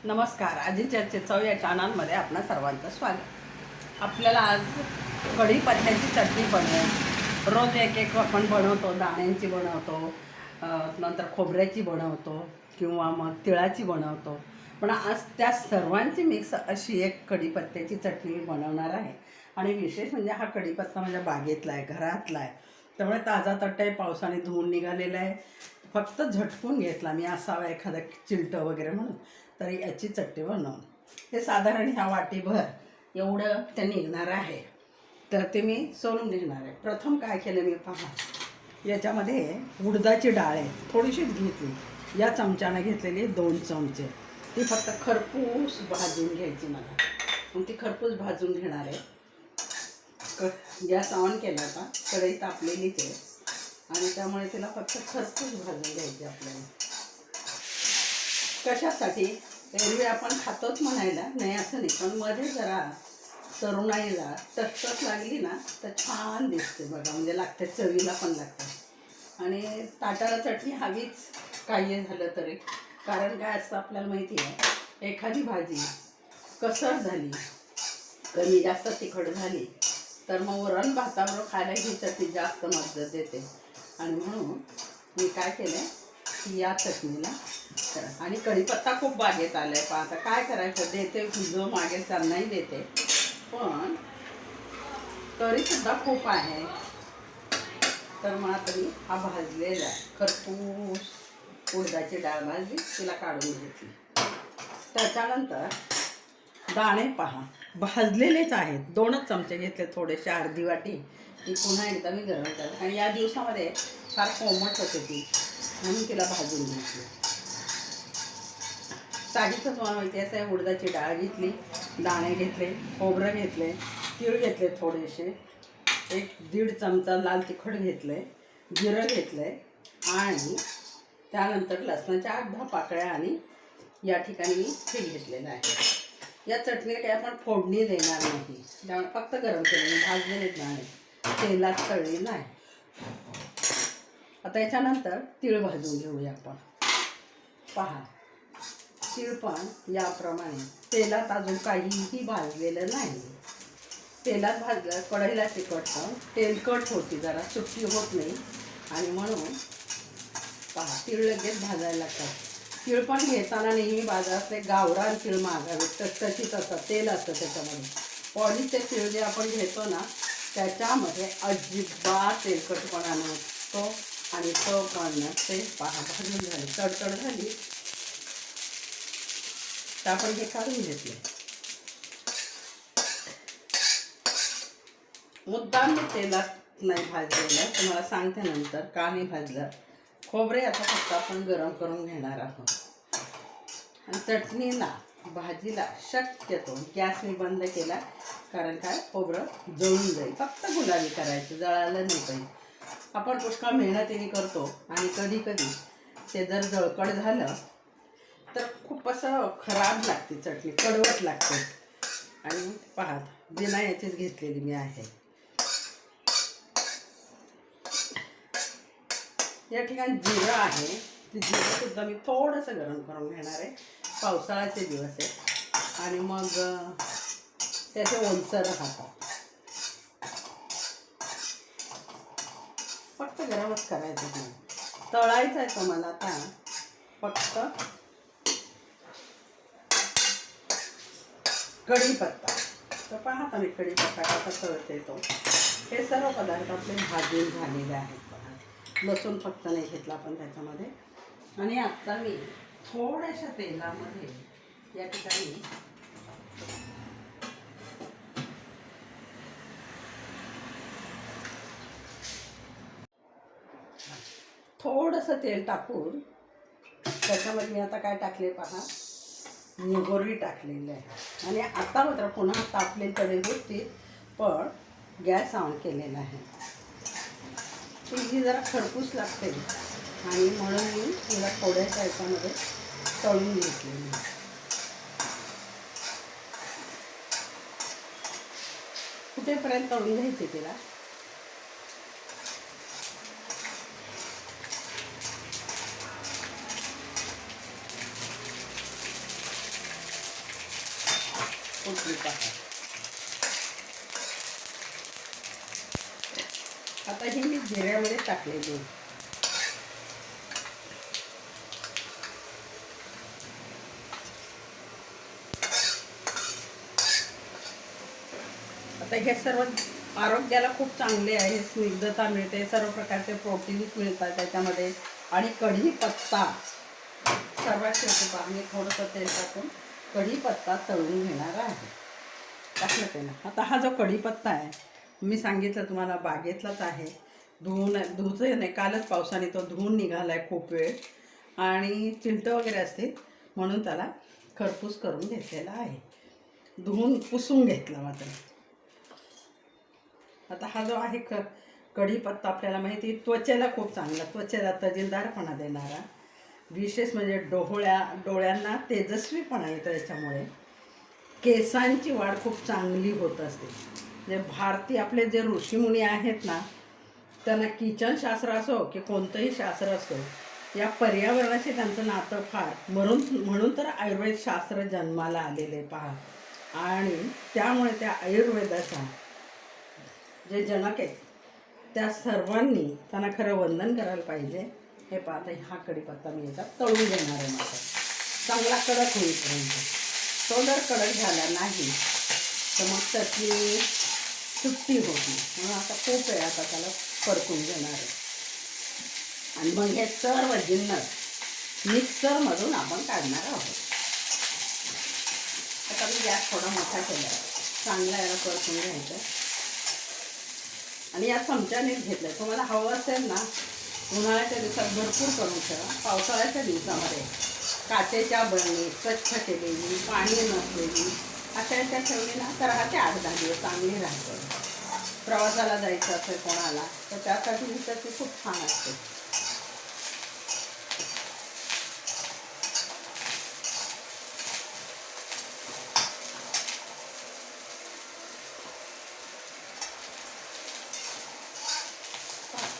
नमस्कार. आजी चर्चेत चव या चॅनलमध्ये आपणा सर्वांचं स्वागत. आपल्याला आज कढीपत्त्याची चटणी बनवू. रोज एक एक आपण बनवतो. दाण्यांची बनवतो, नंतर खोबऱ्याची बनवतो किंवा मग तिळाची बनवतो. पण आज त्या सर्वांची मिक्स अशी एक कढीपत्त्याची चटणी बनवणार आहे. आणि विशेष म्हणजे हा कढीपत्ता माझ्या बागेतला आहे, घरातला आहे. त्यामुळे ताजा तट्टा आहे, पावसाने धुवून निघालेला आहे. फक्त झटकून घेतला मी असावा एखादा चिलटं वगैरे म्हणून. तर याची चटणी बनवून हे साधारण ह्या वाटीभर एवढं ते निघणार आहे. तर ते मी सोलून घेणार आहे. प्रथम काय केलं मी पहा, याच्यामध्ये उडदाची डाळ आहे थोडीशीच घेतली. या चमच्यानं घेतलेली 2 चमचे. ती फक्त खरपूस भाजून घ्यायची मला. मग ती खरपूस भाजून घेणार आहे. गॅस ऑन केला आता, कढई तापलेलीच आहे आणि त्यामुळे तिला फक्त खरपूस भाजून घ्यायची आपल्याला. कशासाठी? एरवी आपण खातोच म्हणायला नाही असं नाही, पण मध्ये जरा तरुणाईला टचटच लागली ना तर छान दिसते बघा. म्हणजे लागते, चवीला पण लागते. आणि ताटाला चटणी हवीच काही झालं तरी. कारण काय असतं आपल्याला माहिती आहे, एखादी भाजी कसर झाली, कमी जास्त तिखट झाली तर मग वरण भाताबरोबर खायला ही चटणी जास्त मदत देते. आणि म्हणून मी काय केलं या चटणीला. आणि कढीपत्ता खूप बागेत आलाय पहा. आता काय करायचं, देते जो मागेल त्यांनाही देते, पण तरीसुद्धा खूप आहे. तर मग आता मी हा भाजलेला खरपूस उडदाची डाळ भाजली, तिला काढून घेतली. त्याच्यानंतर दाणे पहा भाजलेलेच आहेत. 2च चमचे घेतले, थोडेसे अर्धी वाटी. ती पुन्हा एकदा मी गरम करते. आणि या दिवसामध्ये फार कोमट होते ती, म्हणून तिला भाजून घेतली. साधीच मला माहिती आहे. असं उडदाची डाळ घेतली, दाणे घेतले, खोबरं घेतले, तीळ घेतले थोडेसे, 1-1.5 चमचा लाल तिखट घेतले, जिरं घेतले आणि त्यानंतर लसणाच्या 8-10 पाकळ्या आणि या ठिकाणी मी हे घेतलेलं आहे. या चटणीला काही आपण फोडणी देणार नाही, त्यामुळे फक्त गरम केलेले भाजलेले दाणे, तेलात तळली नाही. आता याच्यानंतर तीळ भाजून घेऊया आपण. पहा, तीळ पण याप्रमाणे तेलात अजून काहीही भाजलेलं नाही. तेलात भाजलं कढईला चिकटतं, तेलकट होती, जरा सुट्टी होत नाही. आणि म्हणून पहा, तीळ लगेच भाजायला लागतात. तीळ पण घेताना नेहमी बाजारातले गावरान तीळ मागावे, तशीच असतं, तेल असतं त्याच्यामध्ये. पॉलिशचे तीळ जे आपण घेतो ना त्याच्यामध्ये अजिबात तेलकटपणा नसतो आणि तो पण नसते. पहा, भाजून झाली, तडतड झाली तर आपण हे काढून घेतले. मुद्दाम मी तेलात नाही भाजलेलं, तुम्हाला सांगते नंतर का नाही भाजलं. खोबरे आता फक्त आपण गरम करून घेणार आहोत. आणि चटणीला भाजीला शक्यतो गॅस मी बंद केला, कारण काय खोबरं जळून जाईल. फक्त गुलाबी करायचं, जळालं नाही पाहिजे. आपण पुष्कळ मेहनतीने करतो आणि कधी कधी ते जर जळकट झालं तर खूप असं खराब लागते चटणी, कडवट लागते. आणि पहा, बिना याचीच घेतलेली मी आहे. या ठिकाणी जिरं आहे, ते जिरंसुद्धा मी थोडंसं गरम करून घेणार आहे. पावसाळ्याचे दिवस आहे आणि मग त्याचे ओलसर राहतात. फक्त गरमच करायचं नाही, तळायचं आहे तुम्हाला. आता फक्त कढीपत्ता. तर पहा आता मी कढीपत्ता कसा तळते तो. हे सर्व पदार्थ आपले भाजून झालेले आहेत. पहा, लसूण फक्त नाही घेतला आपण त्याच्यामध्ये. आणि आता मी थोड्याशा तेलामध्ये या ठिकाणी थोडंसं तेल टाकून त्याच्यामध्ये मी आता काय टाकले पहा, मोहरी टाकलेली आहे. आणि आता मात्र पुन्हा तापले तडे होती, पण गॅस ऑन केलेला आहे. ती जरा खरपूस लागते आणि म्हणून मी तिला थोड्याशा याच्यामध्ये तळून घेतलेली. कुठेपर्यंत तळून घ्यायची तिला? फुटली पहा. आता ही मी जिऱ्यामध्ये टाकलेली. आता हे सर्व आरोग्याला खूप चांगले आहे. स्निग्धता मिळते, सर्व प्रकारचे प्रोटीन्स मिळतात त्याच्यामध्ये. आणि कढीपत्ता सर्वात शेवटी पहा, मी थोडंसं तेल टाकून कढीपत्ता तळून घेणार आहे. टाकलं तेल. आता हा जो कढीपत्ता आहे मी सांगितलं तुम्हाला बागेतलाच आहे. धुवून नाही, कालच पावसाने तो धुवून निघाला आहे खूप वेळ. आणि चिलटं वगैरे असते म्हणून त्याला खरपूस करून घेतलेला आहे. धुवून पुसून घेतला मात्र. आता हा जो आहे कढीपत्ता आपल्याला माहिती, त्वचेला खूप चांगला, त्वचेला तजेलदारपणा देणारा, विशेष म्हणजे डोळ्यांना तेजस्वीपणा येतो याच्यामुळे. केसांची वाढ खूप चांगली होत असते. म्हणजे भारतीय आपले जे ऋषीमुनी आहेत ना, त्यांना किचनशास्त्र असो की कोणतंही शास्त्र असो, या पर्यावरणाशी त्यांचं नातं फार. म्हणून तर आयुर्वेद शास्त्र जन्माला आलेले पहा. आणि त्यामुळे त्या आयुर्वेदाचा जे जनक आहेत त्या सर्वांनी त्यांना खरं वंदन करायला पाहिजे. हे पाहता, हा कढीपत्ता मी याचा तळून घेणार आहे माझा चांगला कडक होईपर्यंत. तो जर कडक झाला नाही तर मग चटणी सुट्टी होती. म्हणून आता खूप वेळ आता त्याला परतून घेणार आहे. आणि मग हे सर्व जिन्नस मिक्सरमधून आपण काढणार आहोत. आता मी गॅस थोडा मोठा केला, चांगला याला परतून घ्यायचं. आणि या चमच्यानेच घेतलं. तुम्हाला हवं असेल ना, उन्हाळ्याच्या दिवसात भरपूर करून ठेवा. पावसाळ्याच्या दिवसामध्ये काचेच्या बरणी स्वच्छ केलेली, पाणी नसलेली अशा याच्या ठेवली ना तर 8-10 दिवस चांगली राहते. प्रवासाला जायचं असेल कोणाला तर त्यासाठी तर ती खूप छान असते.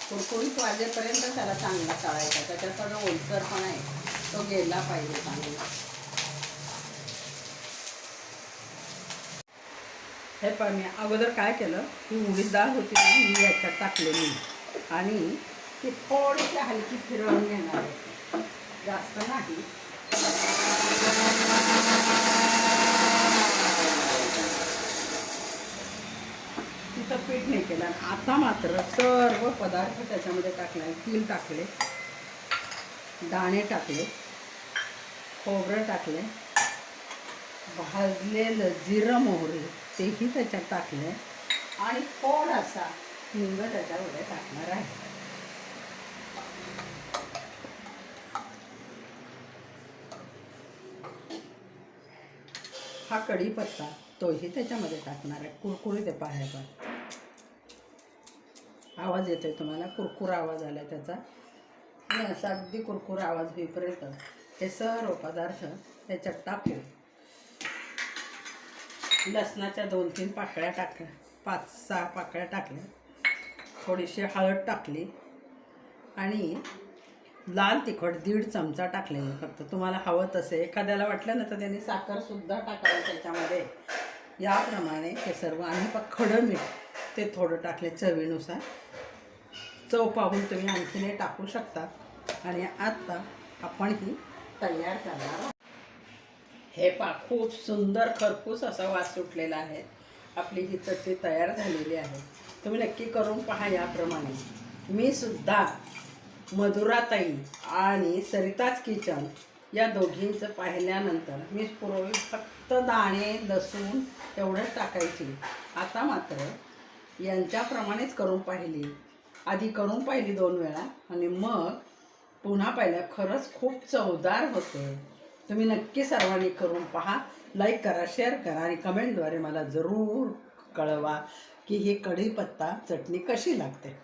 कुरकुरीत वाजेपर्यंत त्याला चांगला तळायचा. त्याच्यात जो ओलसरपणा आहे तो गेला पाहिजे चांगला. हे पण मी अगोदर काय केलं, ही उडीद डाळ होती ना, मी याच्यात टाकलेली आणि ती थोडीशी हलकी फिरवून घेणार आहे, जास्त नाही. तिचं पीठ नाही केलं. आता मात्र सर्व पदार्थ त्याच्यामध्ये टाकले. तीळ टाकले, दाणे टाकले, खोबरं टाकले, भाजलेलं जिरं मोहरी तेही त्याच्यात टाकले आणि थोडासा हिंग त्याच्यामध्ये टाकणार आहे. हा कढीपत्ता तोही त्याच्यामध्ये टाकणार आहे. कुरकुरीत आहे पाहायचा. आवाज येतोय तुम्हाला, कुरकुरा आवाज आला त्याचा. आणि असा अगदी कुरकुरा आवाज होईपर्यंत हे सर्व पदार्थ त्याच्यात टाकू. लसणाच्या 2-3 पाकळ्या टाकल्या, 5-6 पाकळ्या टाकल्या, थोडीशी हळद टाकली आणि लाल तिखट 1.5 चमचा टाकलेलं. फक्त तुम्हाला हवं तसे, एखाद्याला वाटलं ना तर त्यांनी साखरसुद्धा टाकावी त्याच्यामध्ये. याप्रमाणे हे सर्व. आणि खडं मीठ ते थोडं टाकले चवीनुसार. चव पाहून तुम्ही आणखीन टाकू शकता. आणि आता आपण ही तयार करणार आहोत. हे पहा, खूप सुंदर खरपूस असा वास सुटलेला आहे. आपली ही चटणी तयार झालेली आहे. तुम्ही नक्की करून पहा याप्रमाणे. मी सुद्धा मधुराताई आणि सरिताज किचन या दोघींचं पाहिल्यानंतर मी पूर्वी फक्त दाणे लसूण एवढंच टाकायची. आता मात्र यांच्याप्रमाणेच करून पाहिली. आधी करून पाहिली 2 वेळा आणि मग पुन्हा पाहिलं. खरंच खूप चवदार होते. तुम्ही नक्की सर्वांनी करून पहा. लाईक करा, शेअर करा आणि कमेंटद्वारे मला जरूर कळवा की ही कढीपत्ता चटणी कशी लागते.